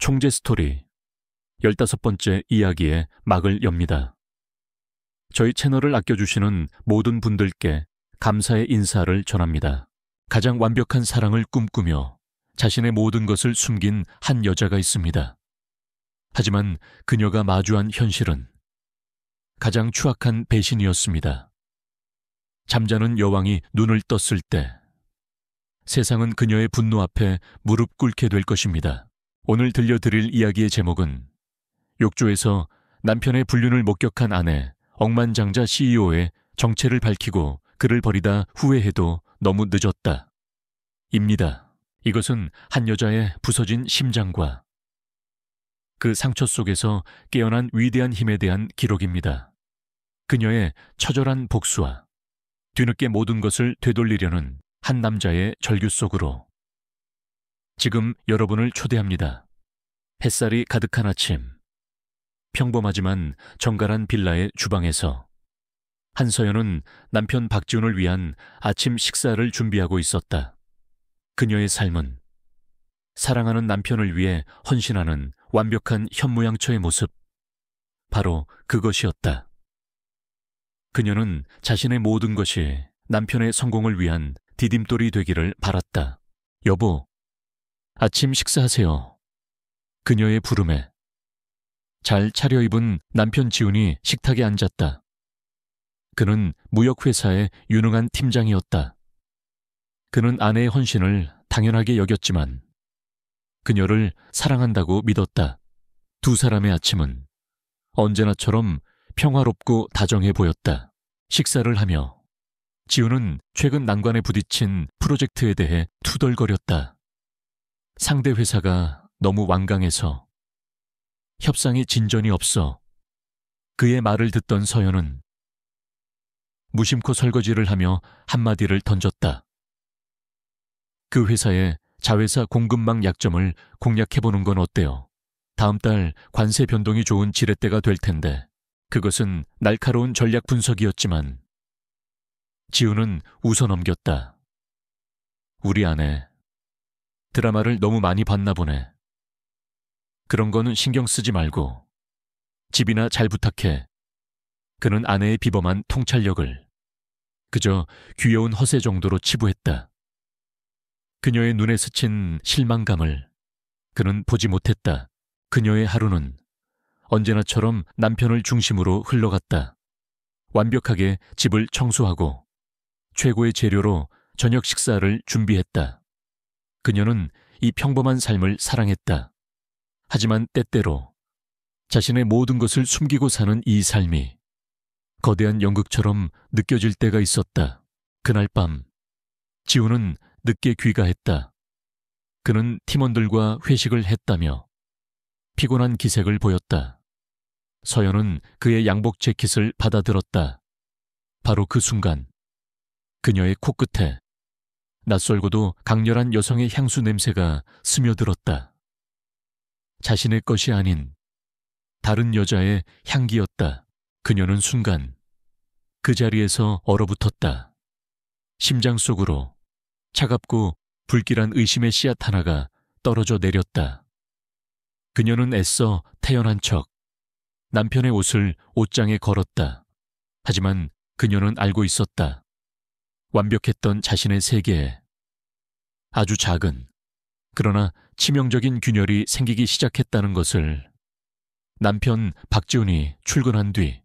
총재 스토리 15번째 이야기의 막을 엽니다. 저희 채널을 아껴주시는 모든 분들께 감사의 인사를 전합니다. 가장 완벽한 사랑을 꿈꾸며 자신의 모든 것을 숨긴 한 여자가 있습니다. 하지만 그녀가 마주한 현실은 가장 추악한 배신이었습니다. 잠자는 여왕이 눈을 떴을 때 세상은 그녀의 분노 앞에 무릎 꿇게 될 것입니다. 오늘 들려드릴 이야기의 제목은 욕조에서 남편의 불륜을 목격한 아내 억만장자 CEO의 정체를 밝히고 그를 버리다 후회해도 너무 늦었다 입니다. 이것은 한 여자의 부서진 심장과 그 상처 속에서 깨어난 위대한 힘에 대한 기록입니다. 그녀의 처절한 복수와 뒤늦게 모든 것을 되돌리려는 한 남자의 절규 속으로 지금 여러분을 초대합니다. 햇살이 가득한 아침, 평범하지만 정갈한 빌라의 주방에서 한서연은 남편 박지훈을 위한 아침 식사를 준비하고 있었다. 그녀의 삶은 사랑하는 남편을 위해 헌신하는 완벽한 현모양처의 모습, 바로 그것이었다. 그녀는 자신의 모든 것이 남편의 성공을 위한 디딤돌이 되기를 바랐다. 여보, 아침 식사하세요. 그녀의 부름에 잘 차려입은 남편 지훈이 식탁에 앉았다. 그는 무역회사의 유능한 팀장이었다. 그는 아내의 헌신을 당연하게 여겼지만 그녀를 사랑한다고 믿었다. 두 사람의 아침은 언제나처럼 평화롭고 다정해 보였다. 식사를 하며 지훈은 최근 난관에 부딪힌 프로젝트에 대해 투덜거렸다. 상대 회사가 너무 완강해서 협상이 진전이 없어. 그의 말을 듣던 서연은 무심코 설거지를 하며 한마디를 던졌다. 그 회사의 자회사 공급망 약점을 공략해보는 건 어때요? 다음 달 관세 변동이 좋은 지렛대가 될 텐데. 그것은 날카로운 전략 분석이었지만 지훈은 웃어넘겼다. 우리 아내 드라마를 너무 많이 봤나 보네. 그런 거는 신경 쓰지 말고 집이나 잘 부탁해. 그는 아내의 비범한 통찰력을 그저 귀여운 허세 정도로 치부했다. 그녀의 눈에 스친 실망감을 그는 보지 못했다. 그녀의 하루는 언제나처럼 남편을 중심으로 흘러갔다. 완벽하게 집을 청소하고 최고의 재료로 저녁 식사를 준비했다. 그녀는 이 평범한 삶을 사랑했다. 하지만 때때로 자신의 모든 것을 숨기고 사는 이 삶이 거대한 연극처럼 느껴질 때가 있었다. 그날 밤 지훈은 늦게 귀가했다. 그는 팀원들과 회식을 했다며 피곤한 기색을 보였다. 서연은 그의 양복 재킷을 받아들었다. 바로 그 순간 그녀의 코끝에 낯설고도 강렬한 여성의 향수 냄새가 스며들었다. 자신의 것이 아닌 다른 여자의 향기였다. 그녀는 순간 그 자리에서 얼어붙었다. 심장 속으로 차갑고 불길한 의심의 씨앗 하나가 떨어져 내렸다. 그녀는 애써 태연한 척 남편의 옷을 옷장에 걸었다. 하지만 그녀는 알고 있었다. 완벽했던 자신의 세계에 아주 작은 그러나 치명적인 균열이 생기기 시작했다는 것을 남편 박지훈이 출근한 뒤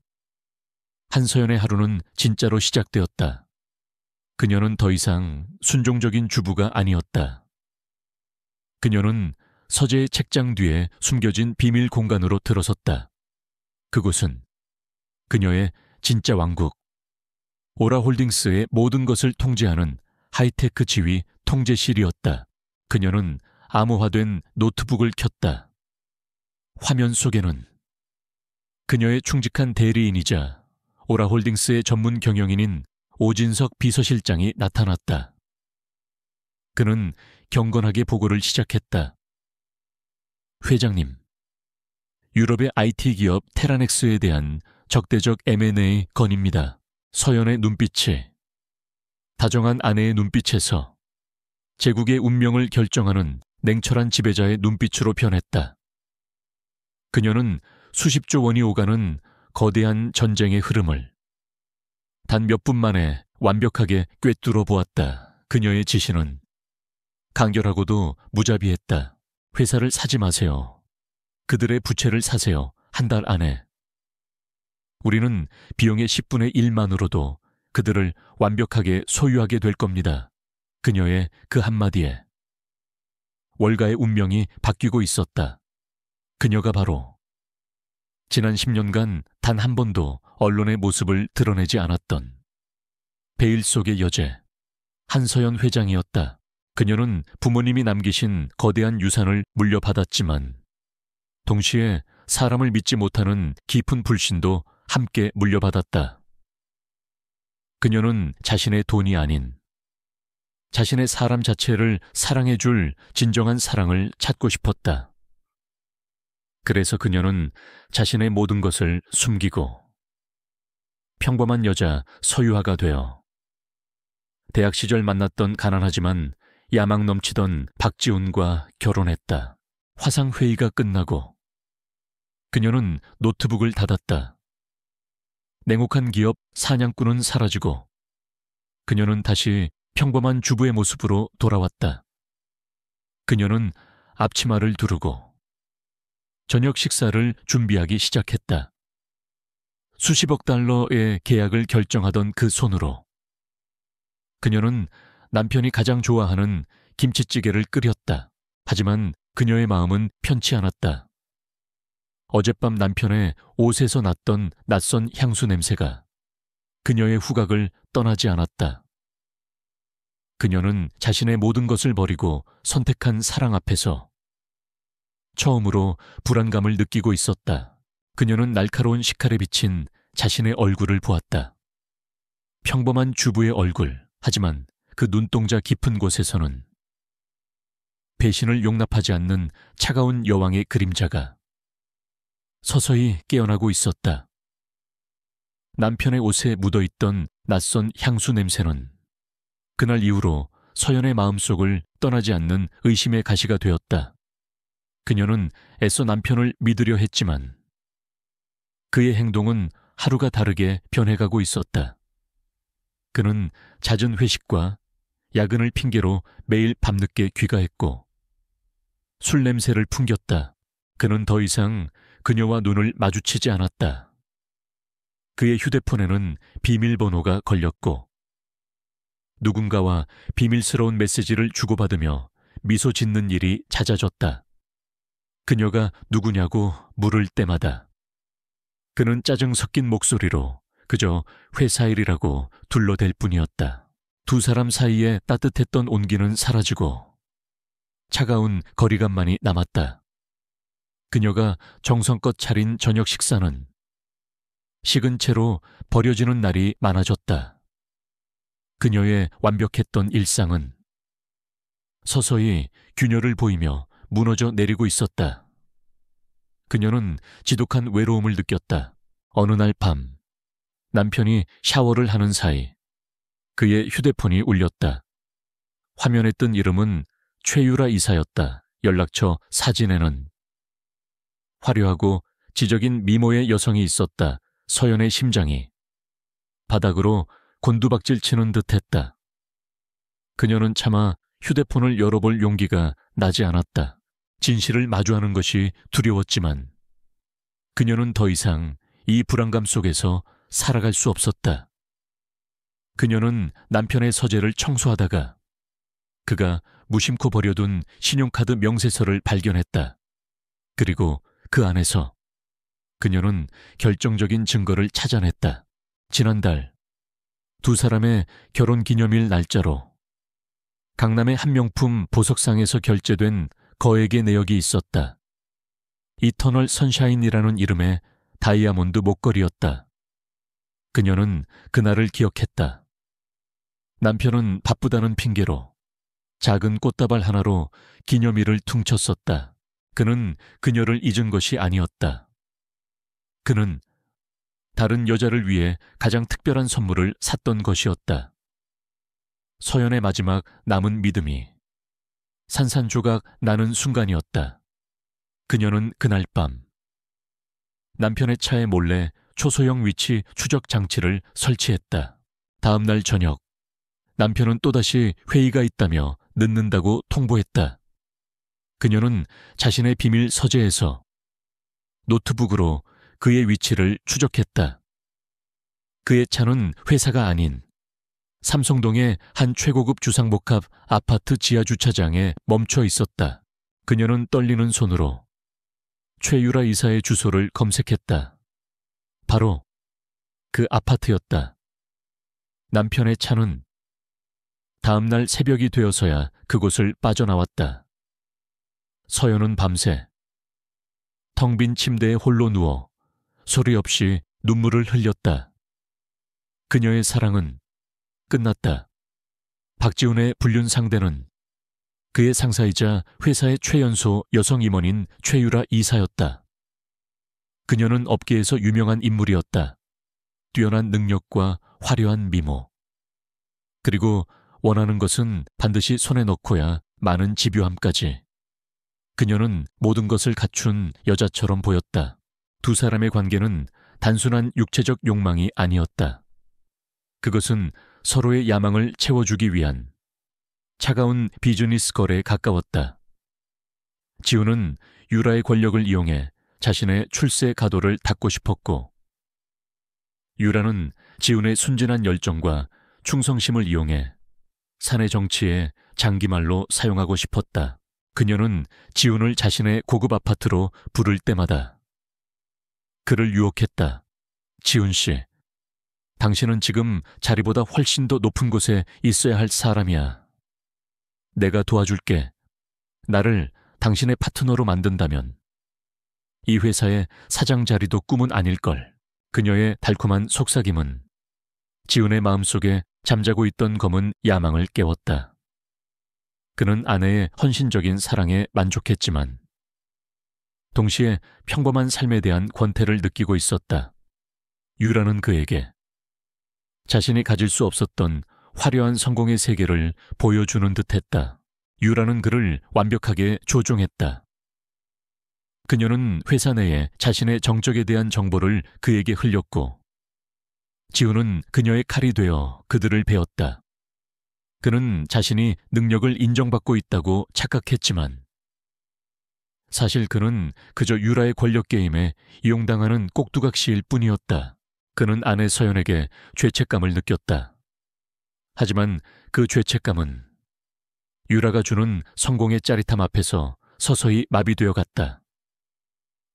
한서연의 하루는 진짜로 시작되었다. 그녀는 더 이상 순종적인 주부가 아니었다. 그녀는 서재의 책장 뒤에 숨겨진 비밀 공간으로 들어섰다. 그곳은 그녀의 진짜 왕국, 오라홀딩스의 모든 것을 통제하는 하이테크 지휘 통제실이었다. 그녀는 암호화된 노트북을 켰다. 화면 속에는 그녀의 충직한 대리인이자 오라홀딩스의 전문 경영인인 오진석 비서실장이 나타났다. 그는 경건하게 보고를 시작했다. 회장님, 유럽의 IT 기업 테라넥스에 대한 적대적 M&A 건입니다. 서연의 눈빛이 다정한 아내의 눈빛에서 제국의 운명을 결정하는 냉철한 지배자의 눈빛으로 변했다. 그녀는 수십조 원이 오가는 거대한 전쟁의 흐름을 단 몇 분 만에 완벽하게 꿰뚫어 보았다. 그녀의 지시는 간결하고도 무자비했다. 회사를 사지 마세요. 그들의 부채를 사세요. 한 달 안에. 우리는 비용의 10분의 1만으로도 그들을 완벽하게 소유하게 될 겁니다. 그녀의 그 한마디에 월가의 운명이 바뀌고 있었다. 그녀가 바로 지난 10년간 단 한 번도 언론의 모습을 드러내지 않았던 베일 속의 여제, 한서연 회장이었다. 그녀는 부모님이 남기신 거대한 유산을 물려받았지만 동시에 사람을 믿지 못하는 깊은 불신도 함께 물려받았다. 그녀는 자신의 돈이 아닌 자신의 사람 자체를 사랑해줄 진정한 사랑을 찾고 싶었다. 그래서 그녀는 자신의 모든 것을 숨기고 평범한 여자 서유아가 되어 대학 시절 만났던 가난하지만 야망 넘치던 박지훈과 결혼했다. 화상회의가 끝나고 그녀는 노트북을 닫았다. 냉혹한 기업 사냥꾼은 사라지고 그녀는 다시 평범한 주부의 모습으로 돌아왔다. 그녀는 앞치마를 두르고 저녁 식사를 준비하기 시작했다. 수십억 달러의 계약을 결정하던 그 손으로 그녀는 남편이 가장 좋아하는 김치찌개를 끓였다. 하지만 그녀의 마음은 편치 않았다. 어젯밤 남편의 옷에서 났던 낯선 향수 냄새가 그녀의 후각을 떠나지 않았다. 그녀는 자신의 모든 것을 버리고 선택한 사랑 앞에서 처음으로 불안감을 느끼고 있었다. 그녀는 날카로운 식칼에 비친 자신의 얼굴을 보았다. 평범한 주부의 얼굴. 하지만 그 눈동자 깊은 곳에서는 배신을 용납하지 않는 차가운 여왕의 그림자가 서서히 깨어나고 있었다. 남편의 옷에 묻어있던 낯선 향수 냄새는 그날 이후로 서연의 마음속을 떠나지 않는 의심의 가시가 되었다. 그녀는 애써 남편을 믿으려 했지만 그의 행동은 하루가 다르게 변해가고 있었다. 그는 잦은 회식과 야근을 핑계로 매일 밤늦게 귀가했고 술 냄새를 풍겼다. 그는 더 이상 그녀와 눈을 마주치지 않았다. 그의 휴대폰에는 비밀번호가 걸렸고 누군가와 비밀스러운 메시지를 주고받으며 미소 짓는 일이 잦아졌다. 그녀가 누구냐고 물을 때마다 그는 짜증 섞인 목소리로 그저 회사 일이라고 둘러댈 뿐이었다. 두 사람 사이에 따뜻했던 온기는 사라지고 차가운 거리감만이 남았다. 그녀가 정성껏 차린 저녁 식사는 식은 채로 버려지는 날이 많아졌다. 그녀의 완벽했던 일상은 서서히 균열을 보이며 무너져 내리고 있었다. 그녀는 지독한 외로움을 느꼈다. 어느 날 밤 남편이 샤워를 하는 사이 그의 휴대폰이 울렸다. 화면에 뜬 이름은 최유라 이사였다. 연락처 사진에는 화려하고 지적인 미모의 여성이 있었다. 서연의 심장이 바닥으로 곤두박질 치는 듯했다. 그녀는 차마 휴대폰을 열어볼 용기가 나지 않았다. 진실을 마주하는 것이 두려웠지만 그녀는 더 이상 이 불안감 속에서 살아갈 수 없었다. 그녀는 남편의 서재를 청소하다가 그가 무심코 버려둔 신용카드 명세서를 발견했다. 그리고 그 안에서 그녀는 결정적인 증거를 찾아냈다. 지난달 두 사람의 결혼기념일 날짜로 강남의 한 명품 보석상에서 결제된 거액의 내역이 있었다. 이터널 선샤인이라는 이름의 다이아몬드 목걸이였다. 그녀는 그날을 기억했다. 남편은 바쁘다는 핑계로 작은 꽃다발 하나로 기념일을 퉁쳤었다. 그는 그녀를 잊은 것이 아니었다. 그는 다른 여자를 위해 가장 특별한 선물을 샀던 것이었다. 서연의 마지막 남은 믿음이 산산조각 나는 순간이었다. 그녀는 그날 밤 남편의 차에 몰래 초소형 위치 추적 장치를 설치했다. 다음 날 저녁, 남편은 또다시 회의가 있다며 늦는다고 통보했다. 그녀는 자신의 비밀 서재에서 노트북으로 그의 위치를 추적했다. 그의 차는 회사가 아닌 삼성동의 한 최고급 주상복합 아파트 지하 주차장에 멈춰 있었다. 그녀는 떨리는 손으로 최유라 이사의 주소를 검색했다. 바로 그 아파트였다. 남편의 차는 다음 날 새벽이 되어서야 그곳을 빠져나왔다. 서연은 밤새 텅 빈 침대에 홀로 누워 소리 없이 눈물을 흘렸다. 그녀의 사랑은 끝났다. 박지훈의 불륜 상대는 그의 상사이자 회사의 최연소 여성 임원인 최유라 이사였다. 그녀는 업계에서 유명한 인물이었다. 뛰어난 능력과 화려한 미모. 그리고 원하는 것은 반드시 손에 넣고야 많은 집요함까지. 그녀는 모든 것을 갖춘 여자처럼 보였다. 두 사람의 관계는 단순한 육체적 욕망이 아니었다. 그것은 서로의 야망을 채워주기 위한 차가운 비즈니스 거래에 가까웠다. 지훈은 유라의 권력을 이용해 자신의 출세 가도를 닦고 싶었고, 유라는 지훈의 순진한 열정과 충성심을 이용해 사내 정치에 장기말로 사용하고 싶었다. 그녀는 지훈을 자신의 고급 아파트로 부를 때마다 그를 유혹했다. 지훈 씨, 당신은 지금 자리보다 훨씬 더 높은 곳에 있어야 할 사람이야. 내가 도와줄게. 나를 당신의 파트너로 만든다면 이 회사의 사장 자리도 꿈은 아닐걸. 그녀의 달콤한 속삭임은 지훈의 마음속에 잠자고 있던 검은 야망을 깨웠다. 그는 아내의 헌신적인 사랑에 만족했지만 동시에 평범한 삶에 대한 권태를 느끼고 있었다. 유라는 그에게 자신이 가질 수 없었던 화려한 성공의 세계를 보여주는 듯했다. 유라는 그를 완벽하게 조종했다. 그녀는 회사 내에 자신의 정적에 대한 정보를 그에게 흘렸고, 지훈은 그녀의 칼이 되어 그들을 베었다. 그는 자신이 능력을 인정받고 있다고 착각했지만 사실 그는 그저 유라의 권력 게임에 이용당하는 꼭두각시일 뿐이었다. 그는 아내 서연에게 죄책감을 느꼈다. 하지만 그 죄책감은 유라가 주는 성공의 짜릿함 앞에서 서서히 마비되어 갔다.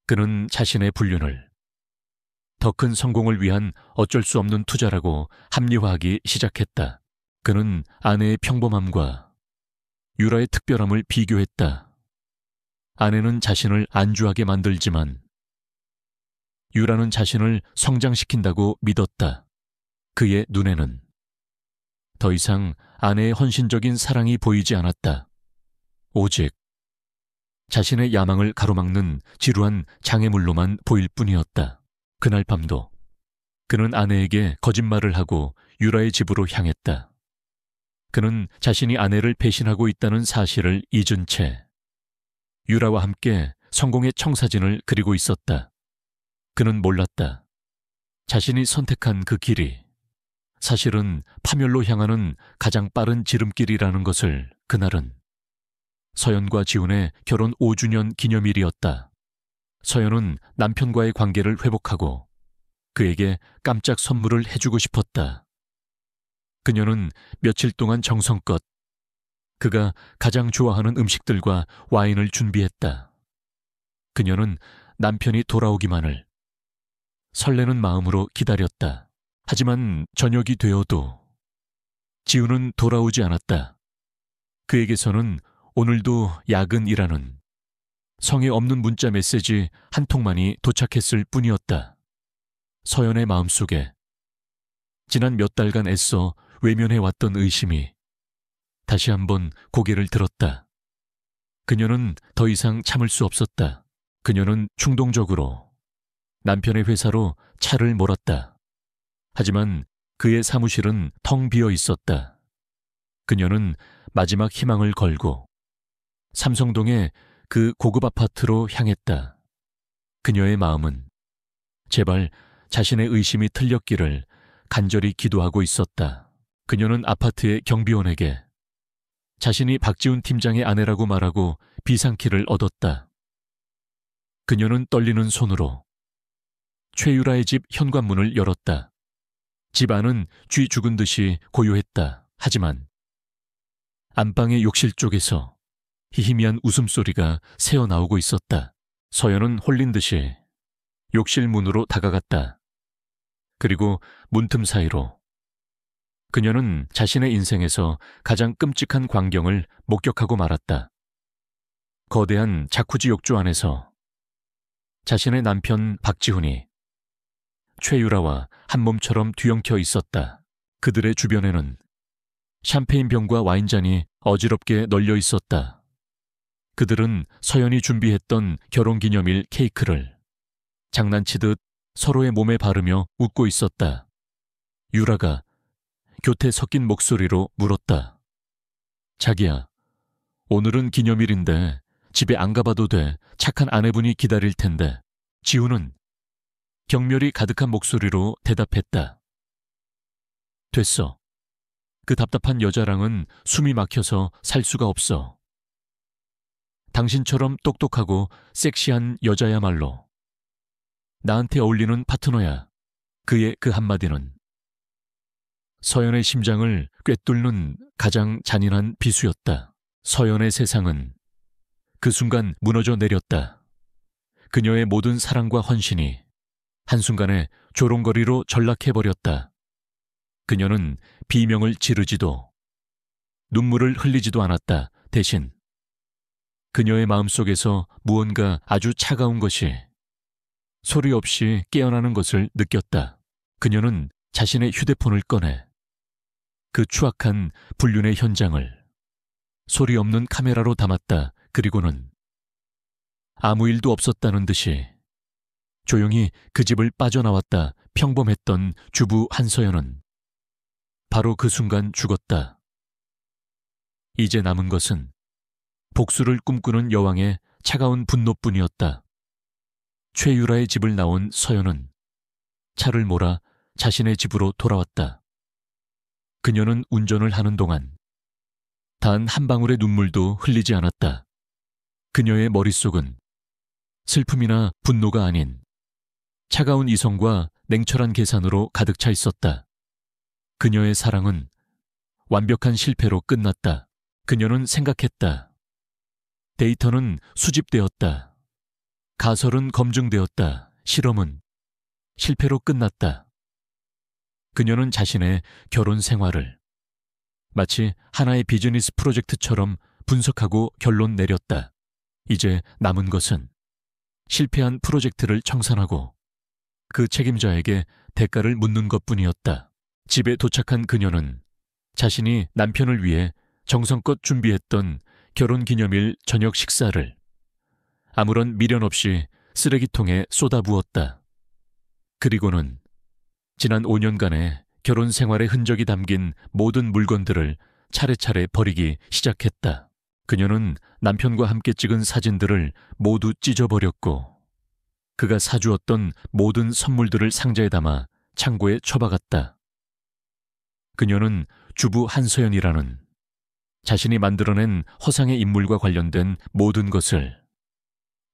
그는 자신의 불륜을 더 큰 성공을 위한 어쩔 수 없는 투자라고 합리화하기 시작했다. 그는 아내의 평범함과 유라의 특별함을 비교했다. 아내는 자신을 안주하게 만들지만 유라는 자신을 성장시킨다고 믿었다. 그의 눈에는 더 이상 아내의 헌신적인 사랑이 보이지 않았다. 오직 자신의 야망을 가로막는 지루한 장애물로만 보일 뿐이었다. 그날 밤도 그는 아내에게 거짓말을 하고 유라의 집으로 향했다. 그는 자신이 아내를 배신하고 있다는 사실을 잊은 채 유라와 함께 성공의 청사진을 그리고 있었다. 그는 몰랐다. 자신이 선택한 그 길이 사실은 파멸로 향하는 가장 빠른 지름길이라는 것을. 그날은 서연과 지훈의 결혼 5주년 기념일이었다. 서연은 남편과의 관계를 회복하고 그에게 깜짝 선물을 해주고 싶었다. 그녀는 며칠 동안 정성껏 그가 가장 좋아하는 음식들과 와인을 준비했다. 그녀는 남편이 돌아오기만을 설레는 마음으로 기다렸다. 하지만 저녁이 되어도 지훈은 돌아오지 않았다. 그에게서는 오늘도 야근이라는 성의 없는 문자 메시지 한 통만이 도착했을 뿐이었다. 서연의 마음속에 지난 몇 달간 애써 외면해왔던 의심이 다시 한번 고개를 들었다. 그녀는 더 이상 참을 수 없었다. 그녀는 충동적으로 남편의 회사로 차를 몰았다. 하지만 그의 사무실은 텅 비어 있었다. 그녀는 마지막 희망을 걸고 삼성동의 그 고급 아파트로 향했다. 그녀의 마음은 제발 자신의 의심이 틀렸기를 간절히 기도하고 있었다. 그녀는 아파트의 경비원에게 자신이 박지훈 팀장의 아내라고 말하고 비상키를 얻었다. 그녀는 떨리는 손으로 최유라의 집 현관문을 열었다. 집 안은 쥐 죽은 듯이 고요했다. 하지만 안방의 욕실 쪽에서 희미한 웃음소리가 새어나오고 있었다. 서연은 홀린 듯이 욕실 문으로 다가갔다. 그리고 문틈 사이로 그녀는 자신의 인생에서 가장 끔찍한 광경을 목격하고 말았다. 거대한 자쿠지 욕조 안에서 자신의 남편 박지훈이 최유라와 한 몸처럼 뒤엉켜 있었다. 그들의 주변에는 샴페인 병과 와인잔이 어지럽게 널려 있었다. 그들은 서연이 준비했던 결혼기념일 케이크를 장난치듯 서로의 몸에 바르며 웃고 있었다. 유라가 교태 섞인 목소리로 물었다. 자기야, 오늘은 기념일인데 집에 안 가봐도 돼. 착한 아내분이 기다릴 텐데. 지훈은 경멸이 가득한 목소리로 대답했다. 됐어. 그 답답한 여자랑은 숨이 막혀서 살 수가 없어. 당신처럼 똑똑하고 섹시한 여자야말로 나한테 어울리는 파트너야. 그의 그 한마디는 서연의 심장을 꿰뚫는 가장 잔인한 비수였다. 서연의 세상은 그 순간 무너져 내렸다. 그녀의 모든 사랑과 헌신이 한순간에 조롱거리로 전락해버렸다. 그녀는 비명을 지르지도 눈물을 흘리지도 않았다. 대신 그녀의 마음속에서 무언가 아주 차가운 것이 소리 없이 깨어나는 것을 느꼈다. 그녀는 자신의 휴대폰을 꺼내 그 추악한 불륜의 현장을 소리 없는 카메라로 담았다. 그리고는 아무 일도 없었다는 듯이 조용히 그 집을 빠져나왔다. 평범했던 주부 한서연은 바로 그 순간 죽었다. 이제 남은 것은 복수를 꿈꾸는 여왕의 차가운 분노뿐이었다. 최유라의 집을 나온 서연은 차를 몰아 자신의 집으로 돌아왔다. 그녀는 운전을 하는 동안 단 한 방울의 눈물도 흘리지 않았다. 그녀의 머릿속은 슬픔이나 분노가 아닌 차가운 이성과 냉철한 계산으로 가득 차 있었다. 그녀의 사랑은 완벽한 실패로 끝났다. 그녀는 생각했다. 데이터는 수집되었다. 가설은 검증되었다. 실험은 실패로 끝났다. 그녀는 자신의 결혼 생활을 마치 하나의 비즈니스 프로젝트처럼 분석하고 결론 내렸다. 이제 남은 것은 실패한 프로젝트를 청산하고 그 책임자에게 대가를 묻는 것뿐이었다. 집에 도착한 그녀는 자신이 남편을 위해 정성껏 준비했던 결혼기념일 저녁 식사를 아무런 미련 없이 쓰레기통에 쏟아부었다. 그리고는 지난 5년간의 결혼 생활의 흔적이 담긴 모든 물건들을 차례차례 버리기 시작했다. 그녀는 남편과 함께 찍은 사진들을 모두 찢어버렸고 그가 사주었던 모든 선물들을 상자에 담아 창고에 처박았다. 그녀는 주부 한서연이라는 자신이 만들어낸 허상의 인물과 관련된 모든 것을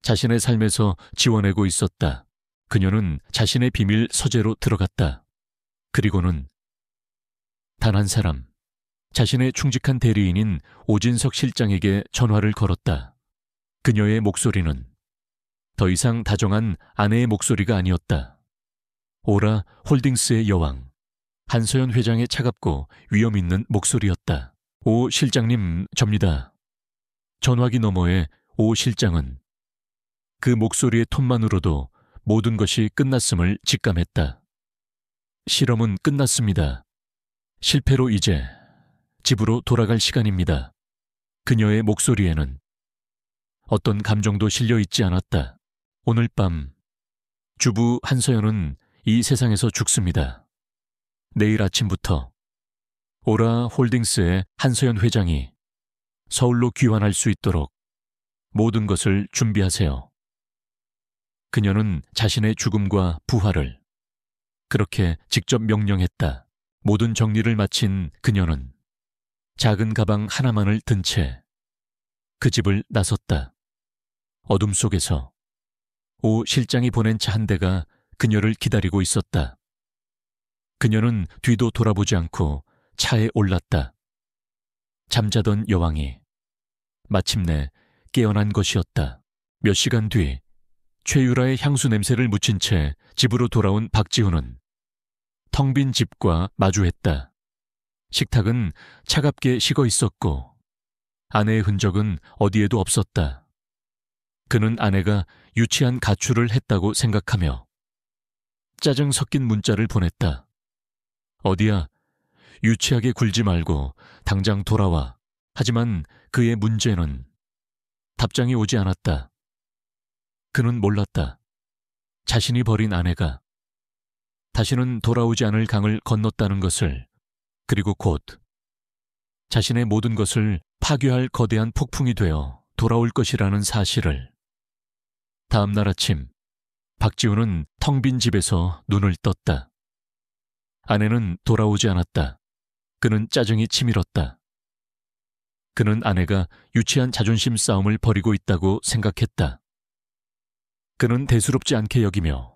자신의 삶에서 지워내고 있었다. 그녀는 자신의 비밀 서재로 들어갔다. 그리고는 단 한 사람, 자신의 충직한 대리인인 오진석 실장에게 전화를 걸었다. 그녀의 목소리는 더 이상 다정한 아내의 목소리가 아니었다. 오라 홀딩스의 여왕, 한서연 회장의 차갑고 위험 있는 목소리였다. 오 실장님, 접니다. 전화기 너머의 오 실장은 그 목소리의 톤만으로도 모든 것이 끝났음을 직감했다. 실험은 끝났습니다. 실패로 이제 집으로 돌아갈 시간입니다. 그녀의 목소리에는 어떤 감정도 실려 있지 않았다. 오늘 밤 주부 한서연은 이 세상에서 죽습니다. 내일 아침부터 오라 홀딩스의 한서연 회장이 서울로 귀환할 수 있도록 모든 것을 준비하세요. 그녀는 자신의 죽음과 부활을 그렇게 직접 명령했다. 모든 정리를 마친 그녀는 작은 가방 하나만을 든 채 그 집을 나섰다. 어둠 속에서 오 실장이 보낸 차 한 대가 그녀를 기다리고 있었다. 그녀는 뒤도 돌아보지 않고 차에 올랐다. 잠자던 여왕이 마침내 깨어난 것이었다. 몇 시간 뒤 최유라의 향수 냄새를 묻힌 채 집으로 돌아온 박지훈은 텅 빈 집과 마주했다. 식탁은 차갑게 식어 있었고 아내의 흔적은 어디에도 없었다. 그는 아내가 유치한 가출을 했다고 생각하며 짜증 섞인 문자를 보냈다. 어디야? 유치하게 굴지 말고 당장 돌아와. 하지만 그의 문제는 답장이 오지 않았다. 그는 몰랐다. 자신이 버린 아내가 다시는 돌아오지 않을 강을 건넜다는 것을, 그리고 곧 자신의 모든 것을 파괴할 거대한 폭풍이 되어 돌아올 것이라는 사실을. 다음 날 아침 박지훈은 텅 빈 집에서 눈을 떴다. 아내는 돌아오지 않았다. 그는 짜증이 치밀었다. 그는 아내가 유치한 자존심 싸움을 벌이고 있다고 생각했다. 그는 대수롭지 않게 여기며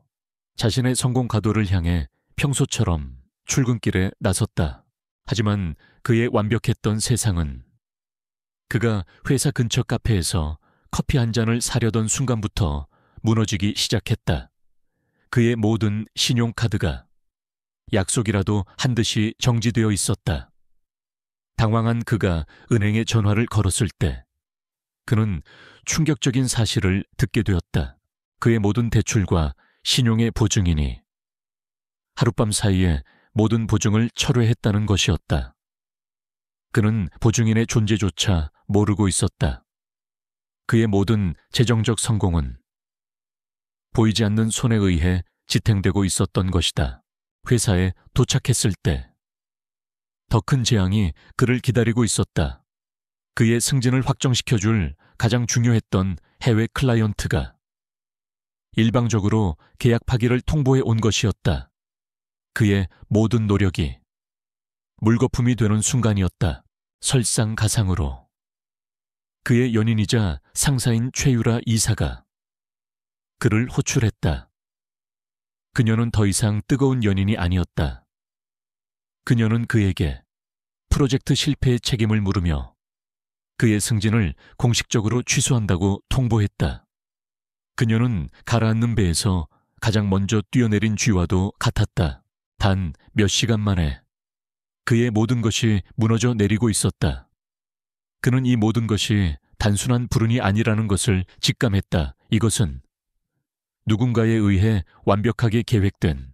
자신의 성공 가도를 향해 평소처럼 출근길에 나섰다. 하지만 그의 완벽했던 세상은 그가 회사 근처 카페에서 커피 한 잔을 사려던 순간부터 무너지기 시작했다. 그의 모든 신용카드가 약속이라도 한 듯이 정지되어 있었다. 당황한 그가 은행에 전화를 걸었을 때 그는 충격적인 사실을 듣게 되었다. 그의 모든 대출과 신용의 보증인이 하룻밤 사이에 모든 보증을 철회했다는 것이었다. 그는 보증인의 존재조차 모르고 있었다. 그의 모든 재정적 성공은 보이지 않는 손에 의해 지탱되고 있었던 것이다. 회사에 도착했을 때 더 큰 재앙이 그를 기다리고 있었다. 그의 승진을 확정시켜줄 가장 중요했던 해외 클라이언트가 일방적으로 계약 파기를 통보해 온 것이었다. 그의 모든 노력이 물거품이 되는 순간이었다. 설상가상으로 그의 연인이자 상사인 최유라 이사가 그를 호출했다. 그녀는 더 이상 뜨거운 연인이 아니었다. 그녀는 그에게 프로젝트 실패의 책임을 물으며 그의 승진을 공식적으로 취소한다고 통보했다. 그녀는 가라앉는 배에서 가장 먼저 뛰어내린 쥐와도 같았다. 단 몇 시간 만에 그의 모든 것이 무너져 내리고 있었다. 그는 이 모든 것이 단순한 불운이 아니라는 것을 직감했다. 이것은 누군가에 의해 완벽하게 계획된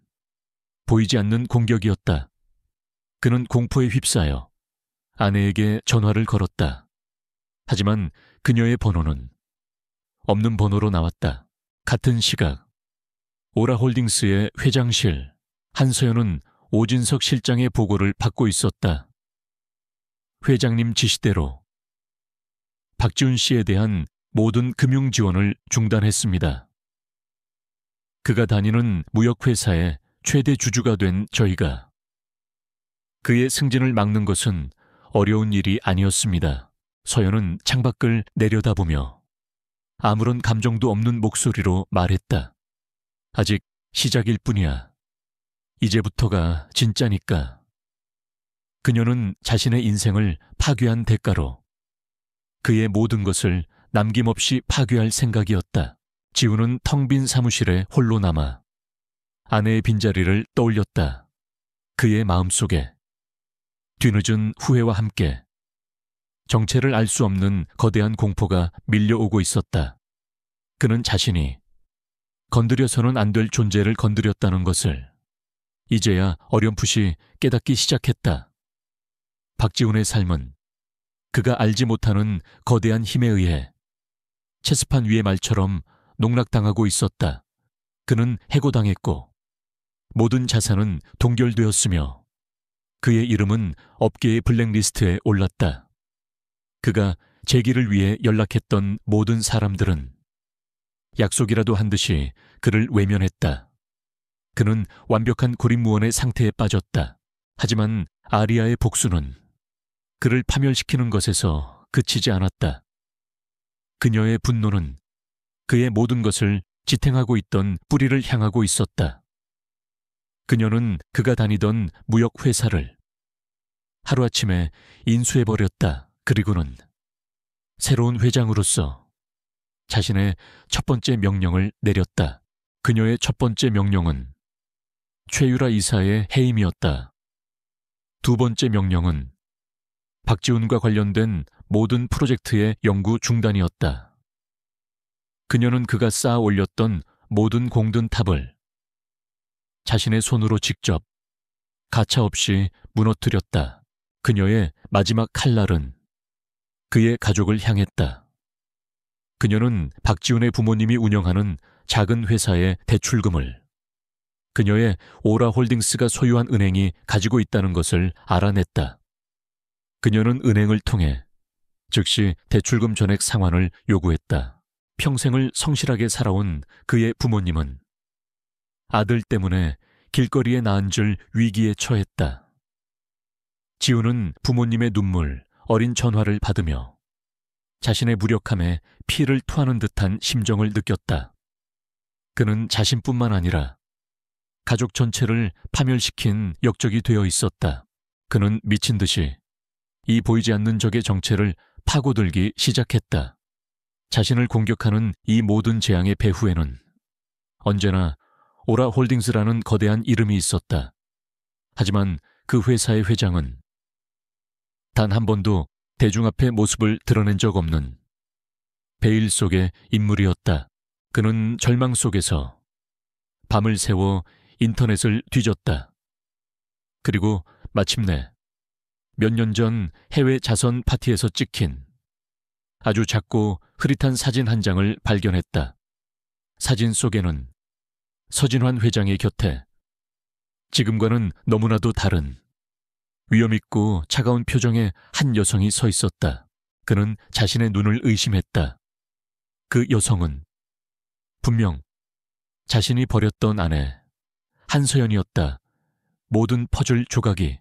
보이지 않는 공격이었다. 그는 공포에 휩싸여 아내에게 전화를 걸었다. 하지만 그녀의 번호는 없는 번호로 나왔다. 같은 시각 오라홀딩스의 회장실 한서연은 오진석 실장의 보고를 받고 있었다. 회장님 지시대로 박지훈 씨에 대한 모든 금융 지원을 중단했습니다. 그가 다니는 무역회사의 최대 주주가 된 저희가 그의 승진을 막는 것은 어려운 일이 아니었습니다. 서연은 창밖을 내려다보며 아무런 감정도 없는 목소리로 말했다. 아직 시작일 뿐이야. 이제부터가 진짜니까. 그녀는 자신의 인생을 파괴한 대가로 그의 모든 것을 남김없이 파괴할 생각이었다. 지우는 텅 빈 사무실에 홀로 남아 아내의 빈자리를 떠올렸다. 그의 마음속에 뒤늦은 후회와 함께 정체를 알 수 없는 거대한 공포가 밀려오고 있었다. 그는 자신이 건드려서는 안 될 존재를 건드렸다는 것을 이제야 어렴풋이 깨닫기 시작했다. 박지훈의 삶은 그가 알지 못하는 거대한 힘에 의해 체스판 위의 말처럼 농락당하고 있었다. 그는 해고당했고 모든 자산은 동결되었으며 그의 이름은 업계의 블랙리스트에 올랐다. 그가 재기를 위해 연락했던 모든 사람들은 약속이라도 한 듯이 그를 외면했다. 그는 완벽한 고립무원의 상태에 빠졌다. 하지만 아리아의 복수는 그를 파멸시키는 것에서 그치지 않았다. 그녀의 분노는 그의 모든 것을 지탱하고 있던 뿌리를 향하고 있었다. 그녀는 그가 다니던 무역회사를 하루아침에 인수해버렸다. 그리고는 새로운 회장으로서 자신의 첫 번째 명령을 내렸다. 그녀의 첫 번째 명령은 최유라 이사의 해임이었다. 두 번째 명령은 박지훈과 관련된 모든 프로젝트의 영구 중단이었다. 그녀는 그가 쌓아 올렸던 모든 공든 탑을 자신의 손으로 직접 가차없이 무너뜨렸다. 그녀의 마지막 칼날은 그의 가족을 향했다. 그녀는 박지훈의 부모님이 운영하는 작은 회사의 대출금을 그녀의 오라홀딩스가 소유한 은행이 가지고 있다는 것을 알아냈다. 그녀는 은행을 통해 즉시 대출금 전액 상환을 요구했다. 평생을 성실하게 살아온 그의 부모님은 아들 때문에 길거리에 나앉을 위기에 처했다. 지우는 부모님의 눈물, 어린 전화를 받으며 자신의 무력함에 피를 토하는 듯한 심정을 느꼈다. 그는 자신뿐만 아니라 가족 전체를 파멸시킨 역적이 되어 있었다. 그는 미친 듯이 이 보이지 않는 적의 정체를 파고들기 시작했다. 자신을 공격하는 이 모든 재앙의 배후에는 언제나 오라홀딩스라는 거대한 이름이 있었다. 하지만 그 회사의 회장은 단 한 번도 대중 앞에 모습을 드러낸 적 없는 베일 속의 인물이었다. 그는 절망 속에서 밤을 새워 인터넷을 뒤졌다. 그리고 마침내 몇 년 전 해외 자선 파티에서 찍힌 아주 작고 흐릿한 사진 한 장을 발견했다. 사진 속에는 서진환 회장의 곁에 지금과는 너무나도 다른 위엄있고 차가운 표정의 한 여성이 서 있었다. 그는 자신의 눈을 의심했다. 그 여성은 분명 자신이 버렸던 아내 한서연이었다. 모든 퍼즐 조각이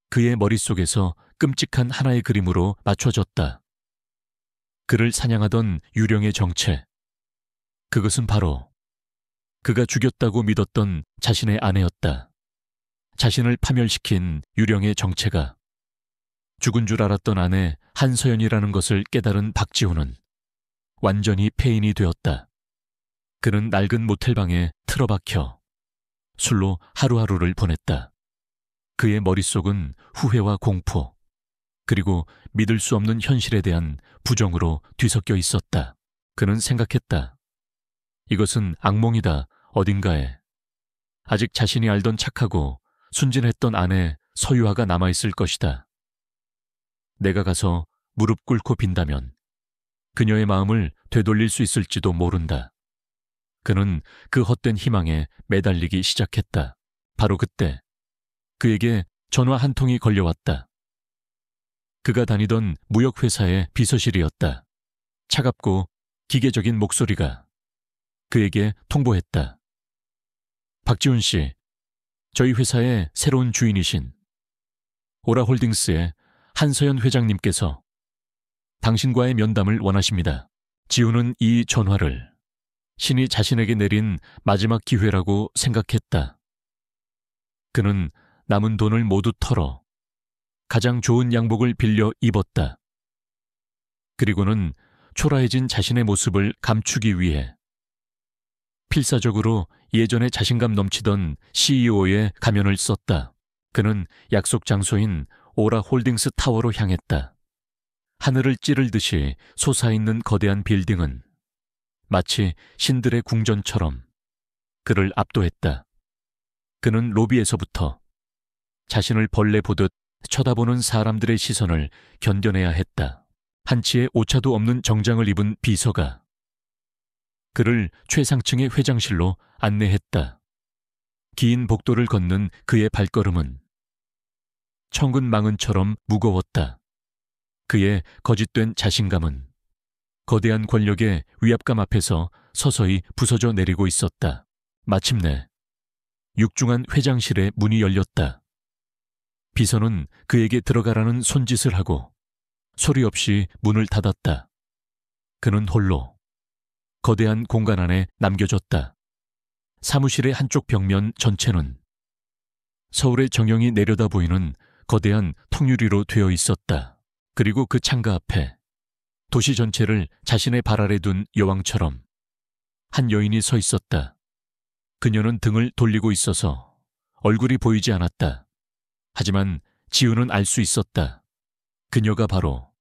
그의 머릿속에서 끔찍한 하나의 그림으로 맞춰졌다. 그를 사냥하던 유령의 정체. 그것은 바로 그가 죽였다고 믿었던 자신의 아내였다. 자신을 파멸시킨 유령의 정체가 죽은 줄 알았던 아내 한서연이라는 것을 깨달은 박지훈은 완전히 폐인이 되었다. 그는 낡은 모텔방에 틀어박혀 술로 하루하루를 보냈다. 그의 머릿속은 후회와 공포, 그리고 믿을 수 없는 현실에 대한 부정으로 뒤섞여 있었다. 그는 생각했다. 이것은 악몽이다. 어딘가에 아직 자신이 알던 착하고 순진했던 아내 서유아가 남아있을 것이다. 내가 가서 무릎 꿇고 빈다면 그녀의 마음을 되돌릴 수 있을지도 모른다. 그는 그 헛된 희망에 매달리기 시작했다. 바로 그때 그에게 전화 한 통이 걸려왔다. 그가 다니던 무역회사의 비서실이었다. 차갑고 기계적인 목소리가 그에게 통보했다. 박지훈 씨, 저희 회사의 새로운 주인이신 오라홀딩스의 한서연 회장님께서 당신과의 면담을 원하십니다. 지훈은 이 전화를 신이 자신에게 내린 마지막 기회라고 생각했다. 그는 남은 돈을 모두 털어 가장 좋은 양복을 빌려 입었다. 그리고는 초라해진 자신의 모습을 감추기 위해 필사적으로 예전에 자신감 넘치던 CEO의 가면을 썼다. 그는 약속 장소인 오라홀딩스 타워로 향했다. 하늘을 찌를 듯이 솟아있는 거대한 빌딩은 마치 신들의 궁전처럼 그를 압도했다. 그는 로비에서부터 자신을 벌레 보듯 쳐다보는 사람들의 시선을 견뎌내야 했다. 한치의 오차도 없는 정장을 입은 비서가 그를 최상층의 회장실로 안내했다. 긴 복도를 걷는 그의 발걸음은 천근 망은처럼 무거웠다. 그의 거짓된 자신감은 거대한 권력의 위압감 앞에서 서서히 부서져 내리고 있었다. 마침내 육중한 회장실의 문이 열렸다. 비서는 그에게 들어가라는 손짓을 하고 소리 없이 문을 닫았다. 그는 홀로 거대한 공간 안에 남겨졌다. 사무실의 한쪽 벽면 전체는 서울의 정형이 내려다 보이는 거대한 통유리로 되어 있었다. 그리고 그 창가 앞에 도시 전체를 자신의 발 아래 둔 여왕처럼 한 여인이 서 있었다. 그녀는 등을 돌리고 있어서 얼굴이 보이지 않았다. 하지만 지우는 알 수 있었다. 그녀가 바로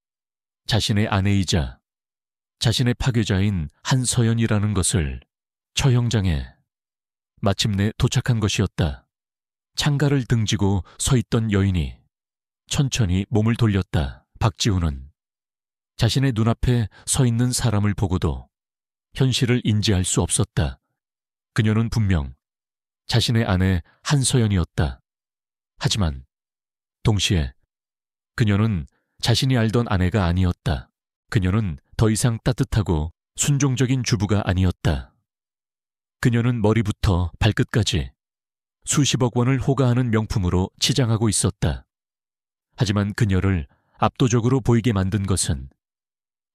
자신의 아내이자 자신의 파괴자인 한서연이라는 것을. 처형장에 마침내 도착한 것이었다. 창가를 등지고 서 있던 여인이 천천히 몸을 돌렸다. 박지우는 자신의 눈앞에 서 있는 사람을 보고도 현실을 인지할 수 없었다. 그녀는 분명 자신의 아내 한서연이었다. 하지만 동시에 그녀는 자신이 알던 아내가 아니었다. 그녀는 더 이상 따뜻하고 순종적인 주부가 아니었다. 그녀는 머리부터 발끝까지 수십억 원을 호가하는 명품으로 치장하고 있었다. 하지만 그녀를 압도적으로 보이게 만든 것은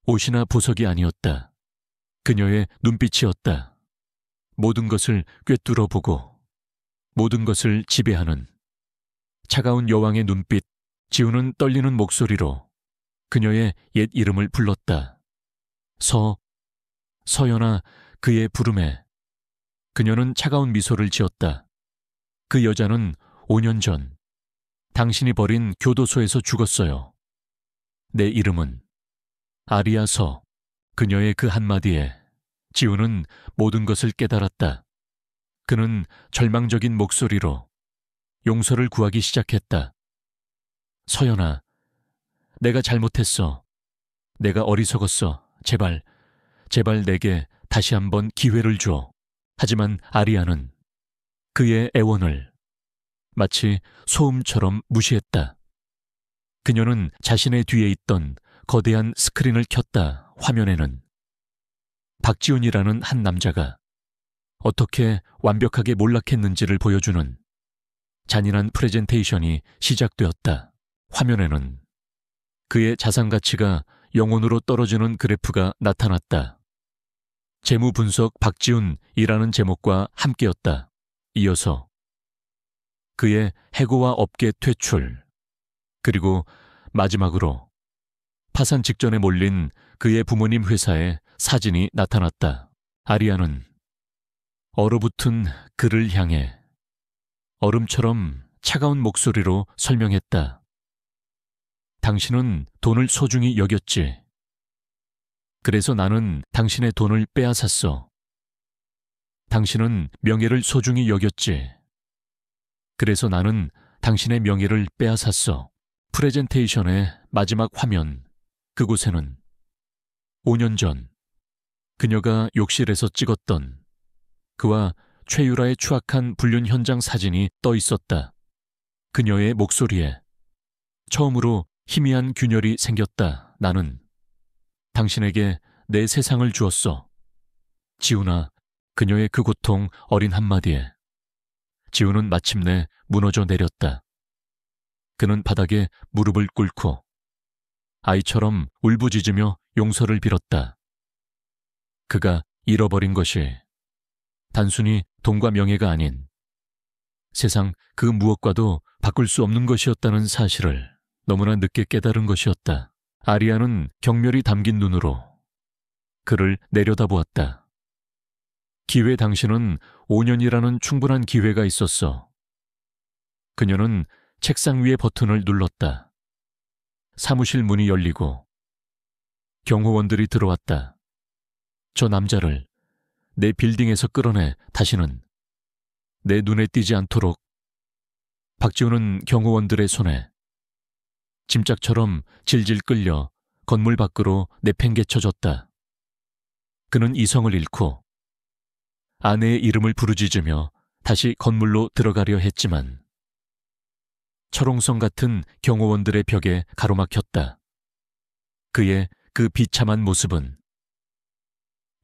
옷이나 보석이 아니었다. 그녀의 눈빛이었다. 모든 것을 꿰뚫어 보고 모든 것을 지배하는 차가운 여왕의 눈빛. 지우는 떨리는 목소리로 그녀의 옛 이름을 불렀다. 서연아. 그의 부름에 그녀는 차가운 미소를 지었다. 그 여자는 5년 전 당신이 버린 교도소에서 죽었어요. 내 이름은 아리아서. 그녀의 그 한마디에 지우는 모든 것을 깨달았다. 그는 절망적인 목소리로 용서를 구하기 시작했다. 서연아, 내가 잘못했어. 내가 어리석었어. 제발 내게 다시 한번 기회를 줘. 하지만 아리아는 그의 애원을 마치 소음처럼 무시했다. 그녀는 자신의 뒤에 있던 거대한 스크린을 켰다. 화면에는 박지훈이라는 한 남자가 어떻게 완벽하게 몰락했는지를 보여주는 잔인한 프레젠테이션이 시작되었다. 화면에는 그의 자산 가치가 영혼으로 떨어지는 그래프가 나타났다. 재무 분석 박지훈이라는 제목과 함께였다. 이어서 그의 해고와 업계 퇴출, 그리고 마지막으로 파산 직전에 몰린 그의 부모님 회사의 사진이 나타났다. 아리아는 얼어붙은 그를 향해 얼음처럼 차가운 목소리로 설명했다. 당신은 돈을 소중히 여겼지. 그래서 나는 당신의 돈을 빼앗았어. 당신은 명예를 소중히 여겼지. 그래서 나는 당신의 명예를 빼앗았어. 프레젠테이션의 마지막 화면, 그곳에는 5년 전 그녀가 욕실에서 찍었던 그와 최유라의 추악한 불륜 현장 사진이 떠 있었다. 그녀의 목소리에 처음으로 희미한 균열이 생겼다. 나는 당신에게 내 세상을 주었어. 지훈아. 그녀의 그 고통 어린 한마디에 지훈은 마침내 무너져 내렸다. 그는 바닥에 무릎을 꿇고 아이처럼 울부짖으며 용서를 빌었다. 그가 잃어버린 것이 단순히 돈과 명예가 아닌 세상 그 무엇과도 바꿀 수 없는 것이었다는 사실을 너무나 늦게 깨달은 것이었다. 아리아는 경멸이 담긴 눈으로 그를 내려다보았다. 기회 당신은 5년이라는 충분한 기회가 있었어. 그녀는 책상 위의 버튼을 눌렀다. 사무실 문이 열리고 경호원들이 들어왔다. 저 남자를 내 빌딩에서 끌어내 다시는 내 눈에 띄지 않도록. 박지훈은 경호원들의 손에 짐짝처럼 질질 끌려 건물 밖으로 내팽개쳐졌다. 그는 이성을 잃고 아내의 이름을 부르짖으며 다시 건물로 들어가려 했지만 철옹성 같은 경호원들의 벽에 가로막혔다. 그의 그 비참한 모습은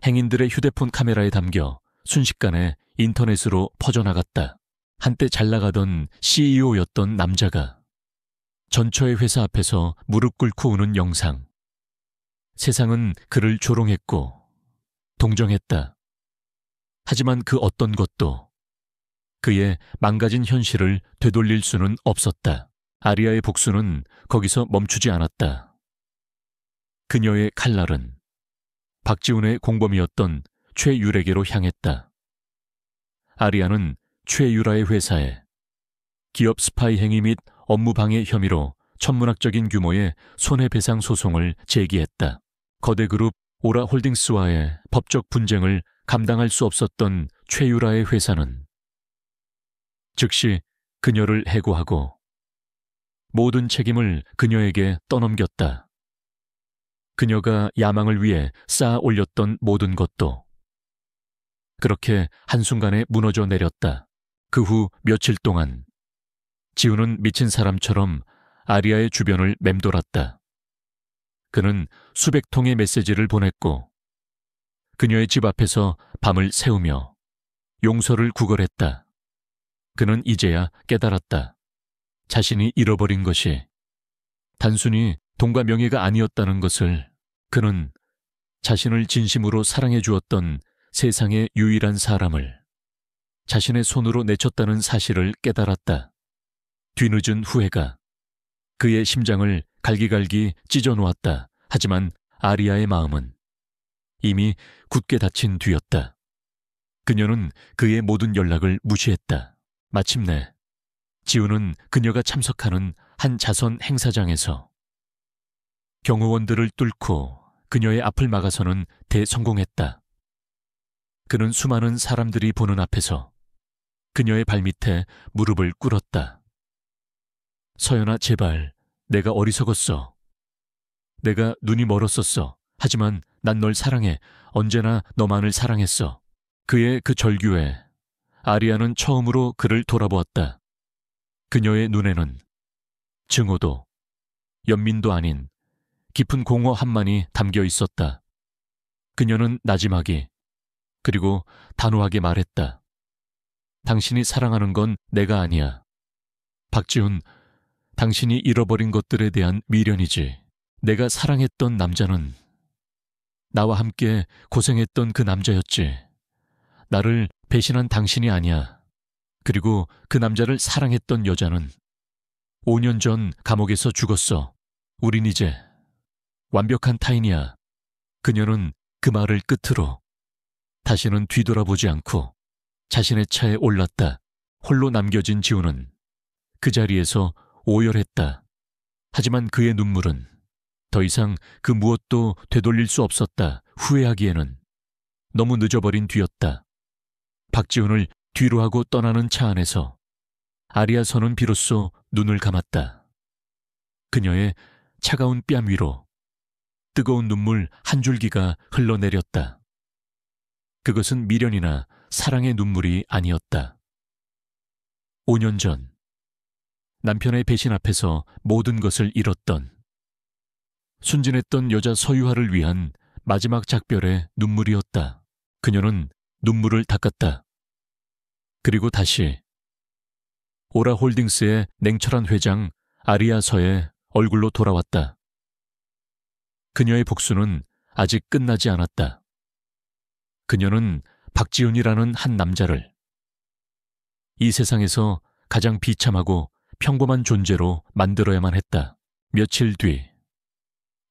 행인들의 휴대폰 카메라에 담겨 순식간에 인터넷으로 퍼져나갔다. 한때 잘 나가던 CEO였던 남자가 전처의 회사 앞에서 무릎 꿇고 우는 영상. 세상은 그를 조롱했고 동정했다. 하지만 그 어떤 것도 그의 망가진 현실을 되돌릴 수는 없었다. 아리아의 복수는 거기서 멈추지 않았다. 그녀의 칼날은 박지훈의 공범이었던 최유래에게로 향했다. 아리아는 최유라의 회사에 기업 스파이 행위 및 업무방해 혐의로 천문학적인 규모의 손해배상 소송을 제기했다. 거대 그룹 오라홀딩스와의 법적 분쟁을 감당할 수 없었던 최유라의 회사는 즉시 그녀를 해고하고 모든 책임을 그녀에게 떠넘겼다. 그녀가 야망을 위해 쌓아 올렸던 모든 것도 그렇게 한순간에 무너져 내렸다. 그 후 며칠 동안 지훈은 미친 사람처럼 아리아의 주변을 맴돌았다. 그는 수백 통의 메시지를 보냈고 그녀의 집 앞에서 밤을 새우며 용서를 구걸했다. 그는 이제야 깨달았다. 자신이 잃어버린 것이 단순히 돈과 명예가 아니었다는 것을. 그는 자신을 진심으로 사랑해 주었던 세상의 유일한 사람을 자신의 손으로 내쳤다는 사실을 깨달았다. 뒤늦은 후회가 그의 심장을 갈기갈기 찢어놓았다. 하지만 아리아의 마음은 이미 굳게 닫힌 뒤였다. 그녀는 그의 모든 연락을 무시했다. 마침내 지훈은 그녀가 참석하는 한 자선 행사장에서 경호원들을 뚫고 그녀의 앞을 막아서는 대성공했다. 그는 수많은 사람들이 보는 앞에서 그녀의 발밑에 무릎을 꿇었다. 서연아, 제발, 내가 어리석었어. 내가 눈이 멀었었어. 하지만 난 널 사랑해. 언제나 너만을 사랑했어. 그의 그 절규에 아리아는 처음으로 그를 돌아보았다. 그녀의 눈에는 증오도 연민도 아닌 깊은 공허 한만이 담겨 있었다. 그녀는 나지막이 그리고 단호하게 말했다. 당신이 사랑하는 건 내가 아니야. 박지훈, 당신이 잃어버린 것들에 대한 미련이지. 내가 사랑했던 남자는 나와 함께 고생했던 그 남자였지. 나를 배신한 당신이 아니야. 그리고 그 남자를 사랑했던 여자는 5년 전 감옥에서 죽었어. 우린 이제 완벽한 타인이야. 그녀는 그 말을 끝으로 다시는 뒤돌아보지 않고 자신의 차에 올랐다. 홀로 남겨진 지훈은 그 자리에서 오열했다. 하지만 그의 눈물은 더 이상 그 무엇도 되돌릴 수 없었다. 후회하기에는 너무 늦어버린 뒤였다. 박지훈을 뒤로 하고 떠나는 차 안에서 아리아서는 비로소 눈을 감았다. 그녀의 차가운 뺨 위로 뜨거운 눈물 한 줄기가 흘러내렸다. 그것은 미련이나 사랑의 눈물이 아니었다. 5년 전 남편의 배신 앞에서 모든 것을 잃었던 순진했던 여자 서유하를 위한 마지막 작별의 눈물이었다. 그녀는 눈물을 닦았다. 그리고 다시 오라홀딩스의 냉철한 회장 아리아서의 얼굴로 돌아왔다. 그녀의 복수는 아직 끝나지 않았다. 그녀는 박지훈이라는 한 남자를 이 세상에서 가장 비참하고 평범한 존재로 만들어야만 했다. 며칠 뒤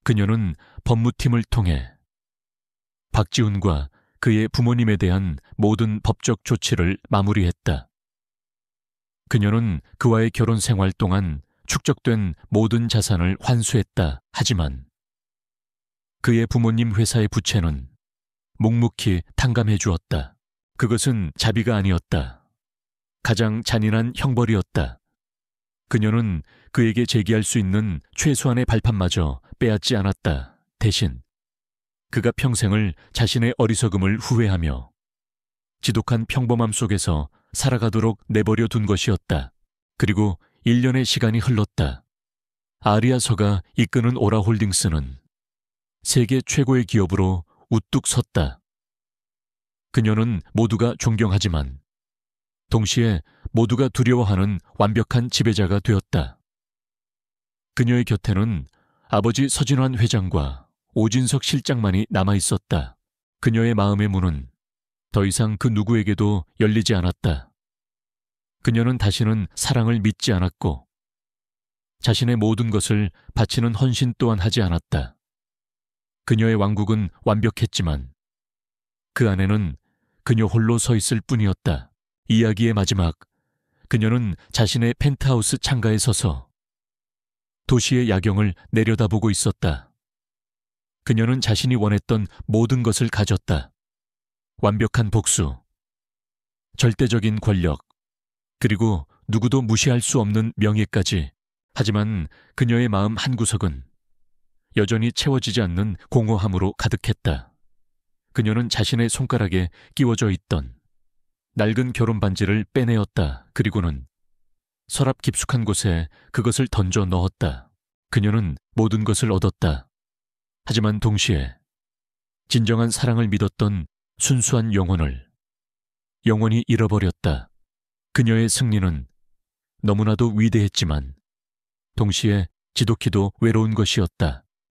그녀는 법무팀을 통해 박지훈과 그의 부모님에 대한 모든 법적 조치를 마무리했다. 그녀는 그와의 결혼 생활 동안 축적된 모든 자산을 환수했다. 하지만 그의 부모님 회사의 부채는 묵묵히 탕감해 주었다. 그것은 자비가 아니었다. 가장 잔인한 형벌이었다. 그녀는 그에게 제기할 수 있는 최소한의 발판마저 빼앗지 않았다. 대신 그가 평생을 자신의 어리석음을 후회하며 지독한 평범함 속에서 살아가도록 내버려 둔 것이었다. 그리고 1년의 시간이 흘렀다. 아리아서가 이끄는 오라홀딩스는 세계 최고의 기업으로 우뚝 섰다. 그녀는 모두가 존경하지만 동시에 모두가 두려워하는 완벽한 지배자가 되었다. 그녀의 곁에는 아버지 서진환 회장과 오진석 실장만이 남아 있었다. 그녀의 마음의 문은 더 이상 그 누구에게도 열리지 않았다. 그녀는 다시는 사랑을 믿지 않았고 자신의 모든 것을 바치는 헌신 또한 하지 않았다. 그녀의 왕국은 완벽했지만 그 안에는 그녀 홀로 서 있을 뿐이었다. 이야기의 마지막, 그녀는 자신의 펜트하우스 창가에 서서 도시의 야경을 내려다보고 있었다. 그녀는 자신이 원했던 모든 것을 가졌다. 완벽한 복수, 절대적인 권력, 그리고 누구도 무시할 수 없는 명예까지. 하지만 그녀의 마음 한구석은 여전히 채워지지 않는 공허함으로 가득했다. 그녀는 자신의 손가락에 끼워져 있던 낡은 결혼 반지를 빼내었다. 그리고는 서랍 깊숙한 곳에 그것을 던져 넣었다. 그녀는 모든 것을 얻었다. 하지만 동시에 진정한 사랑을 믿었던 순수한 영혼을 영원히 잃어버렸다. 그녀의 승리는 너무나도 위대했지만 동시에 지독히도 외로운 것이었다.